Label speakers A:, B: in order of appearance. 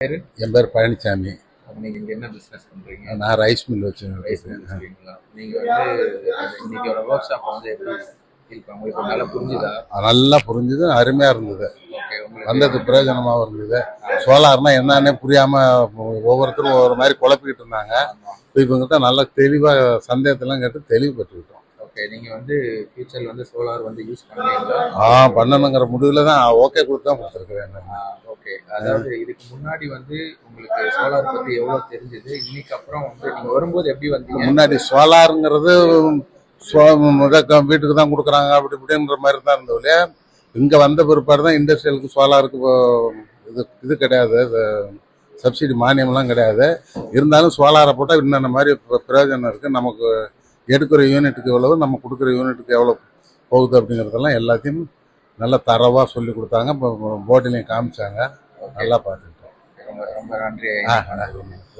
A: பேரு?
B: என் பேர் பழனிசாமி.
A: நீங்க இங்க என்ன பிசினஸ் பண்றீங்க?
B: நான் ரைஸ் மில்
A: ரைஸ் மில்
B: வச்சுருக்கேன்.
A: வச்சிருக்கீங்களா? நீங்க வந்து இன்னைக்கோட ஒர்க் ஷாப் வந்து எப்படி ஃபீல் உங்களுக்கு நல்லா புரிஞ்சுதா?
B: நல்லா புரிஞ்சுது, அருமையா இருந்தது.
A: ஓகே, உங்களுக்கு
B: வந்தது பிரயோஜனமாகவும் இருந்தது. சோலார்னா என்னன்னே புரியாம ஒவ்வொருத்தரும் ஒவ்வொரு மாதிரி குழப்பிக்கிட்டு இருந்தாங்க. இப்போ இவங்ககிட்ட நல்லா தெளிவாக சந்தேகத்தெல்லாம் கேட்டு தெளிவு பெற்றுக்கிட்டோம்.
A: ஓகே, நீங்க வந்து ஃபியூச்சர்ல வந்து சோலார் வந்து யூஸ் பண்ணுவீங்களா?
B: பண்ணணுங்கிற முடிவில் தான் ஓகே கொடுத்து தான் கொடுத்துருக்குறேன்.
A: ஓகே, அதாவது இதுக்கு முன்னாடி வந்து உங்களுக்கு சோலார் பத்தி எவ்வளவு தெரிஞ்சது? இன்னைக்கு அப்புறம் வந்து நீங்க வரும்போது எப்படி வந்தீங்க?
B: முன்னாடி சோலாருங்கிறது வீட்டுக்கு தான் கொடுக்குறாங்க அப்படி இப்படின்ற மாதிரி தான் இருந்தது. இங்கே வந்த பிற்பாடு தான் இண்டஸ்ட்ரியலுக்கு சோலாருக்கு இது கிடையாது, சப்சிடி மானியம்லாம் கிடையாது. இருந்தாலும் சோலாரை போட்டால் இன்னென்ன மாதிரி பிரயோஜனம் இருக்குது, நமக்கு எடுக்கிற யூனிட்டுக்கு எவ்வளவு, நம்ம கொடுக்குற யூனிட்டுக்கு எவ்வளோ போகுது அப்படிங்கிறதெல்லாம் எல்லாத்தையும் நல்லா தரவாக சொல்லி கொடுத்தாங்க. இப்போ போர்டிலையும் காமிச்சாங்க, நல்லா பார்த்துக்கிட்டோம்.
A: ரொம்ப ரொம்ப நன்றி.